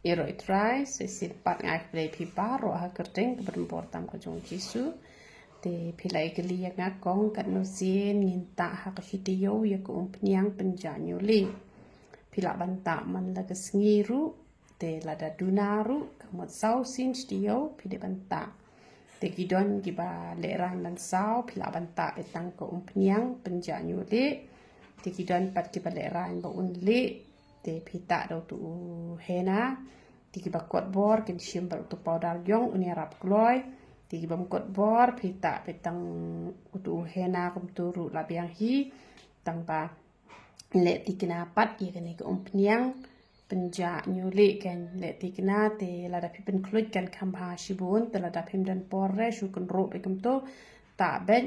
Iro itrai sesin pat ngai play pi paro ha kerteng ke berempor tam ke jong jisu te pilai geli yang ngakong kat nusin nginta ha ke hidiyo ya ke umpniang penjanyo li pila banta man la ke sengiru te lada dunaru kamot sau sin stiyo pide banta te gidon giba leran dan sau pila banta petang ke umpniang penjanyo li te gidon pat giba leran ba un li te pita do tu hena tiki ba kot bor ken simbal tu powder yong uni rap kloy tiki bam kot bor pita petang utu hena kum turu labiang hi tang ba le tiki na pat ye ken ke umpniang penja nyuli ken le tiki na te lada pipen kluj kan kamba shibun te lada pim dan porre shu kun ro be kum to ta ben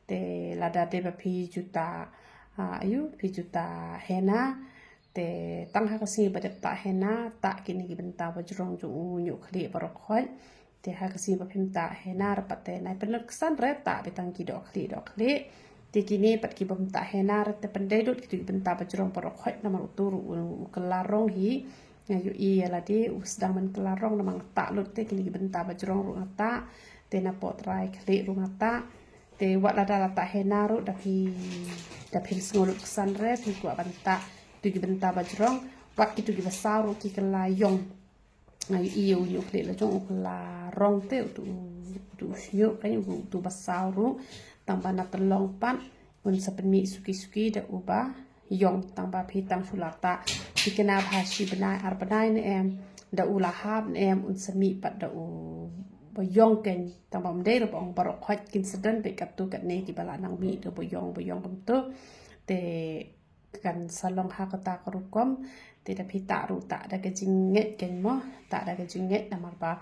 te lada de ba pi juta ayu pi juta hena te tang ha kasi ba ta hena ta kini gi benta ba jrong ju nyu khli ba khol te ha kasi ba phim ta hena ra pate nai pen san re ta be tang ki do khli te kini pat ki bam ta hena ra te pendai dot ki benta ba jrong ba khol na ma uturu kelarong hi ngayu i la di usdang man kelarong na mang ta lut te kini gi benta ba jrong ru ta te na pot rai khli ru ta te wat la da ta hena ru da phi sngoluk san re phi ku banta tu benta bajrong wak kitu gi basaru ki kala yong ngai iyo yu kle la jong kala rong te tu shyo kan tu basaru tamba na telong pan un sapen suki da uba yong tamba pitang sulata dikena bhashi benai ar benai ne em da ulahab ne em un sami pat da u boyong ken tamba mde ro bong barok khwat kin sedan be kat tu kat ne ki bala nang mi do boyong kum tu te kan salong ha kata kerukom tidak pita ruta ada kejinget ken mo tak ada kejinget namar ba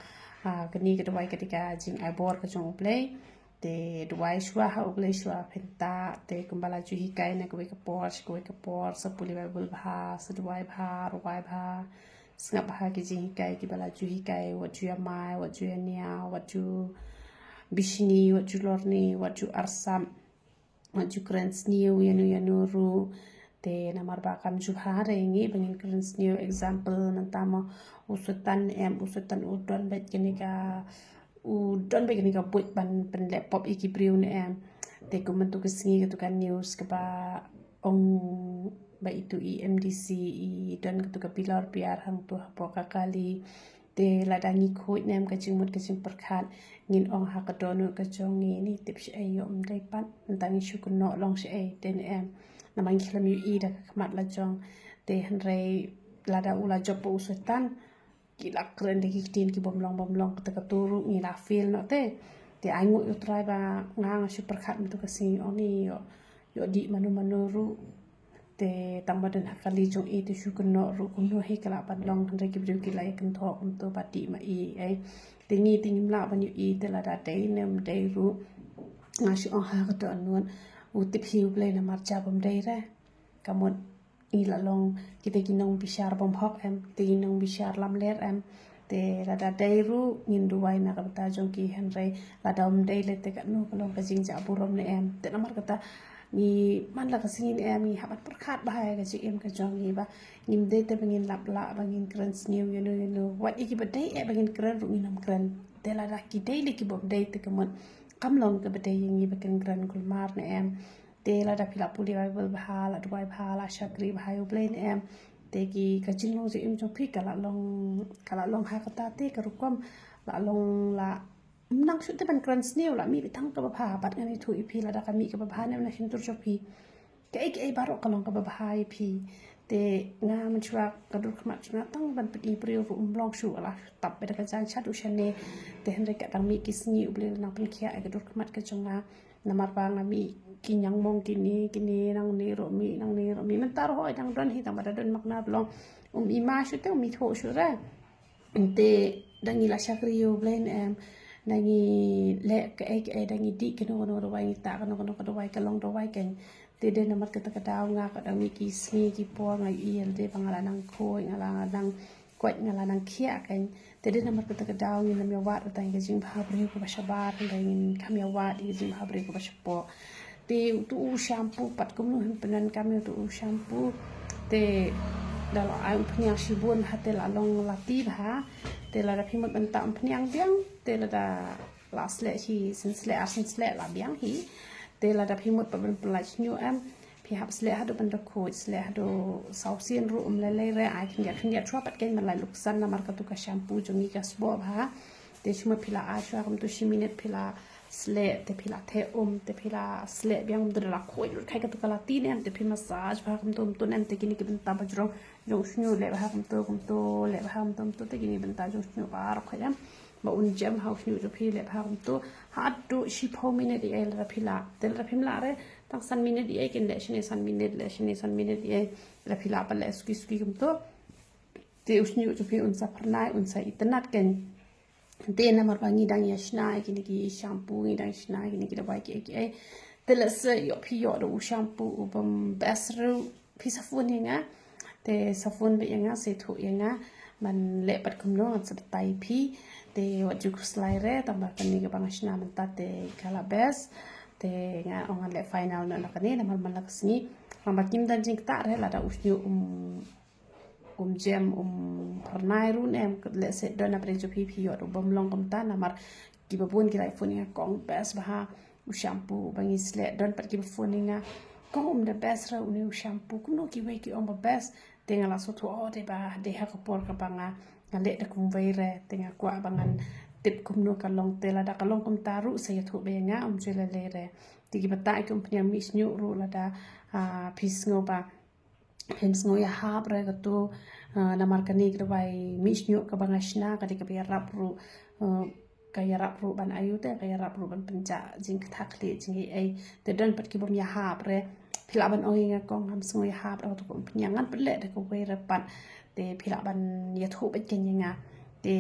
keni kedua ketika jing abor ke jong play te dua shwa ha uble shwa penta te kumbala ju hikai na ko ke por sepuli babul bha sedua bha ruai bha sngap ha ke jing hikai ki bala ju hikai wat ju mai wat ju nia wat ju bishni wat ju lorni wat ju arsam wat ju krens niu yanu ru te namar bakam jubha rengi bangin kerens new example nantama usutan udon bet kenika udon bet kenika buat ban pen laptop iki priu ne em te kumentu kesingi gitu kan news ke ba ong ba itu EMDC i don gitu ke pilar biar hang tu hapoka kali te ladangi khoi nem ka jingmut ka jing perkhat ngin ong ha ka donu ka jongi ni tips ayo dai pan ntangi shukun no long se ai ten em namang kilam yu i da kmat la jong te hanrei lada ula jopo usutan kila keren de kitin ki bom long ka turu ni la feel no te aingu yu try ba ngang super khat mtu ka si oni yo di manu ru te tamba den hakali jong i te shukun no ru kun no he kala pan long hanrei ki bru ki la kan thok mtu pati ma i ai te ni ting la ban yu i te lada dei nem dei ru ngashi on ha ka don non utip hiu play na marcha bom dei re kamot ila long kita ginong bishar bom hok em te ginong bishar lam ler em te rada dei ru ngin duwai na kata jong ki henrei lada om dei le te kat nu kalong ka jing ja burom ne em te namar kata ni man la ka singin em ni habat perkhat bahaya ka ji em ka jong ni ba ngim de te bangin lap la bangin krens new you what iki ba dei e bangin kren ru nginam kren te lada ki dei le ki bom dei te kamot kam long ke bete yang i beken gran kulmar ne em te la da pila puli bible bhala duai bhala shakri bhayu plain em te ki kachin long je im jong phi kala long ha kata te karukom la long la nang shu te ban gran sneu la mi bitang ka bha bat ngani thu i phi la da ka mi ka bha ne na hin tur jo phi ke baro ka long ka bha i phi te nga man chwa ka dur khmat chna tang ban pati priu ru long shu la tap be da ka jang chat u shane te hen re ka dang mi kisni uble na pen khia ka dur khmat ka chonga namar pa nga mi kinyang mong kini nang ni ro mi man tar hoi dang don hi tang bada don makna blong i ma shu te mi tho shu ra te dangi la shakri u blen em dangi le ka dangi di ka no ro wai ta ka no ka do wai ka long do wai ken te de namar ka ta daw nga ka dang mi kisni ki po nga i el de pangala nang khoi ngala nang kwat ngala nang khia ken te de namar ka ta daw ni lam ya wa ta ngi jing bha bre ko ba shabar ngin kam ya wa di jing bha bre ko ba shapo te tu shampoo pat kum no penan kam tu shampoo te dalam ayam peniang shibun hati la long lati bah tela da pimut bentak peniang biang tela da las le hi sin sle la biang hi tela da pimut ben pelaj new am pihak sle hadu ben ko sle hadu sausin ru le re ai khin ya tropat ken malai luksan na marka tu ka shampoo jongi ka sbo bah te chuma pila a chwa kum tu shiminet pila sle te pila te te pila sle biang de la khoi lu khai ka tu kala ti nem te phi massage ba kum tu nem te kini ki ben ta ba jrong jong shnu le ba kum tu le ba kum tu te kini ben ta jong shnu ba ro khaya ba un jam ha shnu jo phi le ba kum tu ha tu shi pho minute di el ra pila tel ra phim la re tang san minute di ken le shne san minute di la pila ba le ski kum tu te shnu jo phi un sa pharnai un sa itnat ken te namar bangi dang ya shnai kini ki shampoo ngi dang shnai kini ki da bai ki ai te la se yo phi yo do shampoo bam basru phi safun nga te safun be nga se thu nga man le pat kum no sa tai phi te wat ju slai re tambah kani ka bang shna man ta te kala bes te nga ongan le final no na kani namar man lak sni ramba kim dan jing ta re la da usnyu jam pernai run em le se dona prejo pi yo bom long kom ta namar ki babun ki iPhone nga kong best bah shampoo bangi sle don pat ki phone nga kong the best ra uni shampoo kuno ki we ki on best tenga la soto o de ba de ha ko por ka banga le de kum ve re tenga kwa bangan tip kum no ka long tela da ka long kom taru se thu be nga jele le re ti ki bata kum pnya mis nyu ru la da pis ngo ba Pins ngoya hab re gatu namar kani kawai misnyu ka bangashna ka di ka rap ru kaya rap ru ban ayu te kaya rap ru ban penja jing thakli jing ai te don pat ki bom ya hab re phila ban oi nga kong ham ngoya hab ra to ko pnyangan pele de ko we re pat te phila ban ya thu ba ken nga te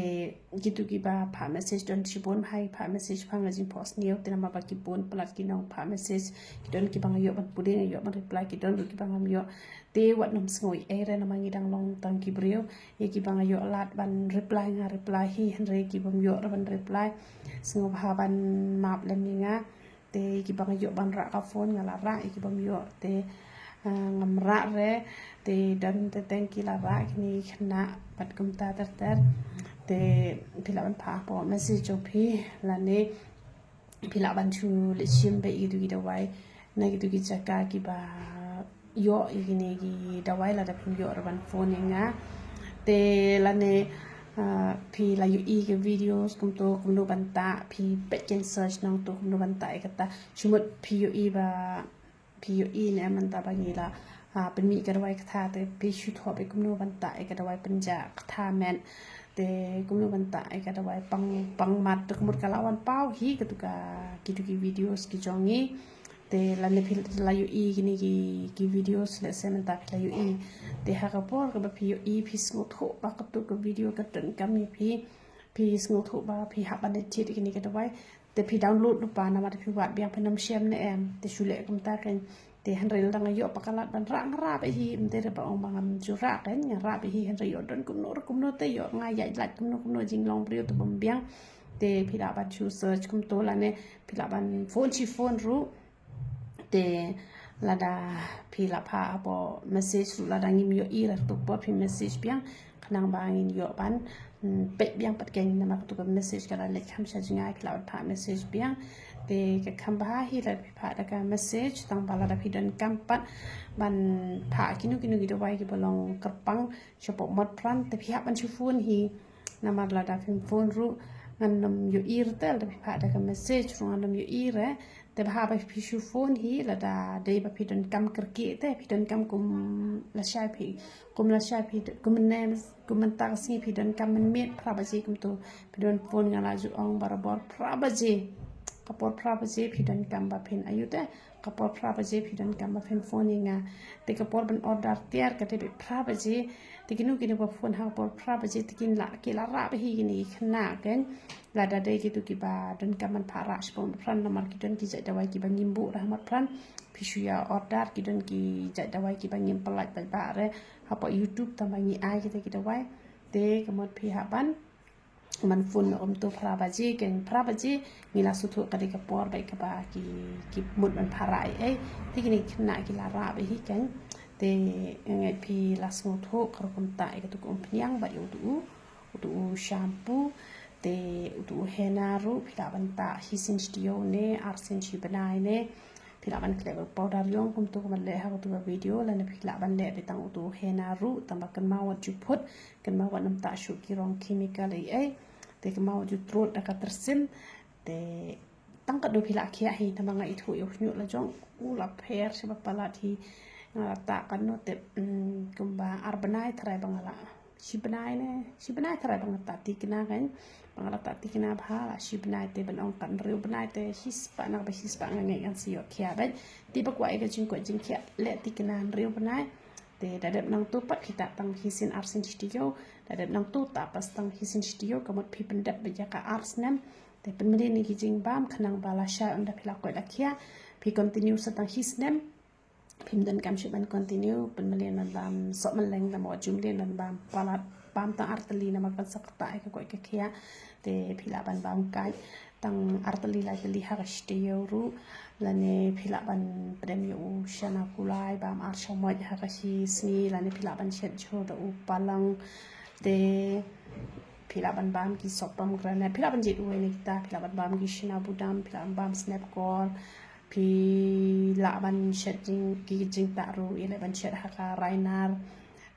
gitu ki ba pha message don chibon hai pha message phang jing post new te nama ba ki bon plat ki nong pha message ki don ki bang yo ban puding yo ban reply ki don ki bang am yo te wat nom ngoi e re nama ngi dang long tang ki brio ye ki bang yo lat ban reply hi henre ki bang yo ban reply sngo ba ban map len nga te ki bang yo ban ra ka phone ngala ra ki bang yo te ngamra re te dan te tengki la ra ni khna pat kum ta ter te phila ban pha po message jo phi la ne phila ban chu le chim be idu gi dawai na gi du gi chaka ki ba yo igini gi dawai la da phim yo ban phone nga te la ne phi la yu i ge videos kum no ban ta phi pe ken search nang to kum no ban ta ka ta chumot phi yu i ba phi yu i ne man ta ba ni laเป็นมีกระไว้คาแต่พิชุทอไปกุมโนบันตายกระไว้เป็นจากคาแมนแต่กุมโนบันตายกระไว้ปังมัดตะกมุดกะละวันเป้าฮีกะตุกะกิตุกิวิดีโอสกิจองงี้แต่ละne pil la yu i gini ki videos le sementa la yu i te ha ka por ka ba pi yu i phi sngot ho ba ka tu ka video ka tan kam ni phi sngot ho ba phi ha ban ne ti gini ka dawai te phi download lu pa na ma te phi wat biang phanam shem ne em te shule kum ta kan te henry lang ayo pakalat ban rang ra be hi mte re ba ong bangam jura kan nya ra be hi henry yo don kum no te yo nga ya lat kum no jing long brio to bom biang te phi da ban chu search kum to la ne phi la ban phone ru te la da phi la pha bo message la da ngim yo i ra to bo phi message biang khnang ba ngin yo ban pe biang pat ken na ma to ka message ka la le kham sha jinga phi la pha message biang te ka kham ba hi la pha da ka message tang ba la da phi don kam pat ban pha kinu gi do wai ki bolong kerpang chopo mat pran te phi ha ban chu phone hi na ma la da phone ru ngan nam yo i r tel da pha da ka message ru ngan nam yo i re te ba ba phi chu phone hi la da de ba phi don kam kerki te phi don kam kum la shai phi kum ne kum ta si phi don kam men met phra ba ji kum to phi don phone ngala ju ong barabor phra ba ji kapor phra ba ji phi don kam ba phin ayu te kapor phra ba ji phi don kam ba phin phone nga te kapor ban order tiar ka te phra ba ji te kinu ba phone ha por phra ba ji te kin la ke la ra ba hi ni khna ken la da de ki tu ki ba don kam man phara spon pran na mar ki don ki ja dawai ki ba ngimbu rahmat pran phi ya order ki don ki ja dawai ki ba ngim palat ba re ha po youtube ta ba ngi ai ki te ki dawai te kamot phi ha ban man phun to phra ba ji ken phra ba ji ngila su thu ka de ka por ba ka ba ki mut man phara ai ti ki ni khna ki la ra ba hi ken te ngai pi las ngoto kerkom ta ikatu umpiang ba utu shampoo te utu henaru pila banta hisin studio ne arsen chi banai ne pila ban klebe powder yong kum tu man le ha tu video la ne pila ban le tang utu henaru tamba kan mawat juput kan mawat nam ta shu kirong chemical ai te kan mawat ju trot da katersim te tang ka do pila kia hi tamba ngai thu yo nyu la jong ula per sebab pala thi ta kan no te kumba arbanai trai bangala Sibenai tera bang ta tikina kan bang ta tikina bhala sibenai te ban ong kan riu benai te hispa na ba hispa ngai kan sio khia ba ti ba kwai ka jing khia le tikina riu benai te dadap nang tu pat kita tang hisin arsin studio dadap nang tu ta pas tang hisin studio kamot pi pendap beja ka arsnam te penmeli ni jing bam khanang bala sha unda phila koi la khia pi continue sa tang hisnem Pimdan kam shuban continue penmelian dan bam sok meleng dan mau jumlian dan bam palat bam tang arteli nama kan sakta ke koi ke kia te pilaban bam kai tang arteli lai teli harashte yoru lane pilaban premium shana kulai bam arshamoj harashi sni lane pilaban shet joda u palang te pilaban bam ki sopam grana pilaban jit uwe kita pilaban bam ki shina budam pilaban bam snapcore pi laban shed jing taru ile ban shed haka rainar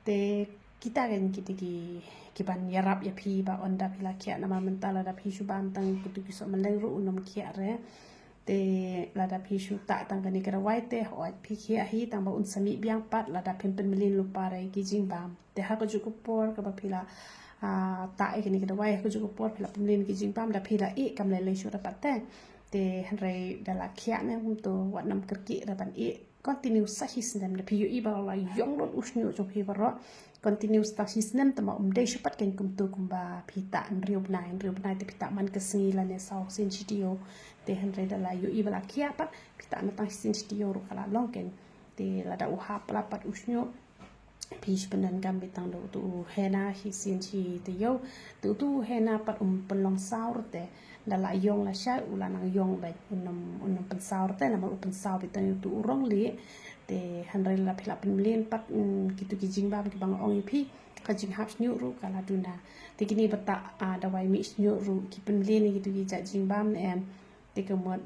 te kita kan ki ban yarap ya pi ba onda pila kia nama mentala da pi subam tang kutu ki so meleng ru unum kia re te lada pi su ta tang kan ikra wai te hoi pi kia hi tang ba un sami biang pat lada pimpen melin lupa re ki jing bam te ha ko juku por ka ba pila ta e kan ikra wai ko juku por pila pemlin ki jing bam da pila e kam le su da pat te hanrei dala kia ne to wat nam kerki raban e continue sa hisnem na piu i ba la yong lot usnyu jo pi baro continue sta hisnem tama de shupat ken kum to kumba pita riu bnai te pita man kesni la ne sau sin studio te hanrei dala yu i bala kia pat pita na tang sin studio ru kala long ken te la da u ha pala pat usnyu pish pendan gam bitang do tu hena hisin chi te yo tu hena pat pelong saur te dala yong la sha ulanang yong ba unum pen saur te nama upen saur bitang tu urong li te hanrei la phila pen mlin pat kitu ki jing ba ki bang ong pi ka jing hap nyu ru kala duna te kini bata dawai mi nyu ru ki pen mlin ni kitu ki ja jing bam em te kemot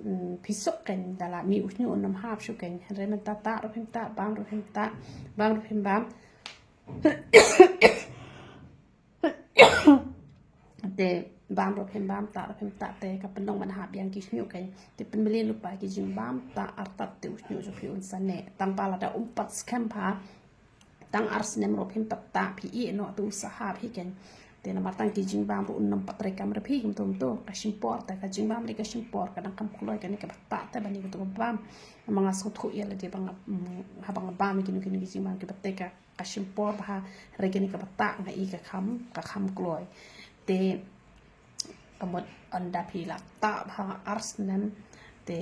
pisok kan dala mi usnyu unum hap shu kan hanrei men ta ro pim ta bang ro pim ta bang ro pim bam te bam ro phem bam ta te ka pendong man hab yang ki hnu kan te pen meli lupa ki jing bam ta artat te usnyu jo pi un sane tang pala da umpat scam pha tang arsnem ro phem ta pi e no tu saha pi kan te na matang ki jing bam ro unam patre kam re pi kum to ka shimpor ta ka jing bam le ka shimpor ka dang kam kloi kan ka ta ta bani to bam mga so thu ya le de bang habang bam ki jing bam ki pate ka shimpor ba regeni ka ta nga i ka kham kloi te kamot anda pila ta bha arsnan te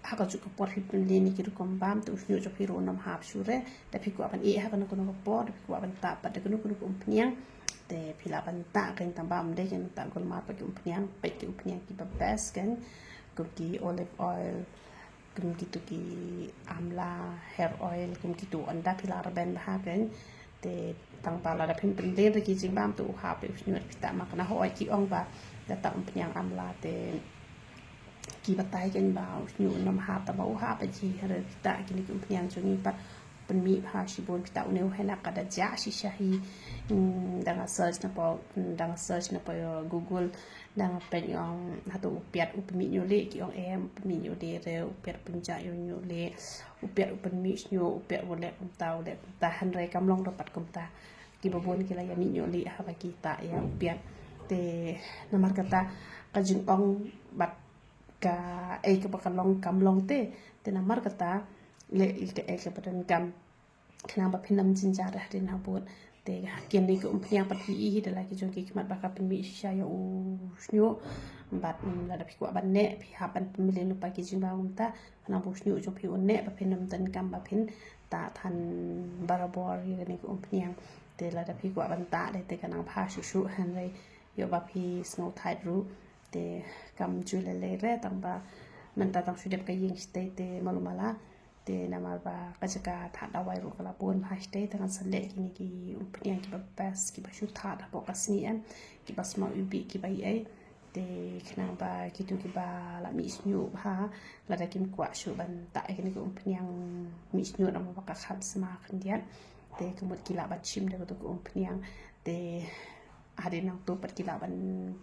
haka juga por hipun lini ki rukom bam tu usnyu jo piro nam hap shure da piku apan e haka no kono por piku apan ta pada kono umpniang te pila apan ta kan tambam de kan ta gol ma pa ki umpniang pa ki umpniang ki babas kan ko ki olive oil kum gitu ki amla hair oil kum gitu anda pila raben ha kan te tang pala da pin le ki jing bam tu ha pe usnyu pita makna ho ki ong ba da ta umpniang amla te ki batai kan ba usnyu nam ha ta ba ha pa ji ha ta ki ni umpniang chungi pa pen mi ha shibon pita uneu hena kada ja shi shahi danga search na pa google danga pen yong hatu upiat upmi nyole ki ong em upmi nyole re upiat punja yo nyole upiat upmi snyo upiat wole ta hanrai kamlong dapat kumta ki babon ki la ya mi nyole ha ba kita ya upiat te namar kata kajing ong bat ka ke bakalong kamlong te namar kata le ke badan kam kenapa pinam jinjar din habut te kian ni ko umpniang pat hi de la ki jong ki mat baka pin mi sha yo snyo bat la da pikwa ban ne pi hapan pemilin lupa ki jing ba umta na bu snyo jo pi unne ba pinam tan kam ba pin ta than barabor ni ko umpniang te la da pikwa ban ta de te kanang pha shu han le yo ba pi snow tide ru te kam ju le re tang ba man ta tang shu de ka ying stay te malumala te nama ba kajaka thada wai ru kala pon haste tangan selek kini ki umpniang ki bas ki basu thada bo kasni em ki basma ubi ki bai ai te kenang ba kitu ki ba la misnyu ha la da kim kwa shu ban ta kini ki umpniang misnyu nama ba ka kham sma khandian te kemut kila ba chim da ko umpniang te ada nang tu pat kila ban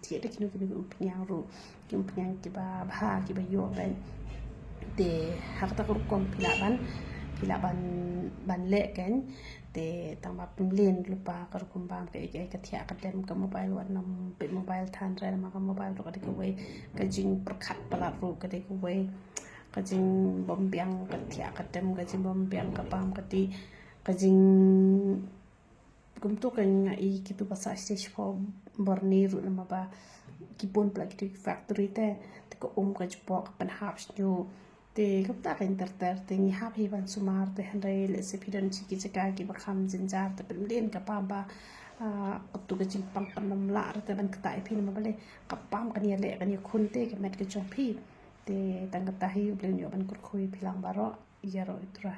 tie de kini ki umpniang ru ki umpniang ki ba ki ba yo ban te harta kurkom ban le kan te tama pemlin lupa kurkum bam ke katia kadem ke mobile wan nam pe mobile than ra ma ka mobile ro ka de we ka jing perkhat pala ro ka de we ka jing bombyang katia kadem ka jing bombyang ka pam ka ti ka jing kum tu kan i kitu basa stage for borni ru nama ba kipon plak di factory te ko ka jpo ka pan hap snu te gupta kan ter te ni hap hi ban sumar te handai le se pidan chiki chaka ki ba kham jinjar te pemlen ka pa ba tu ka jing pang panam la te ban ka tai phin ma bale ka pam kan ya le kan ya khun te ka met ka chong phi te tang ka ta hi blen yo ban kur khoi philang baro yaro itra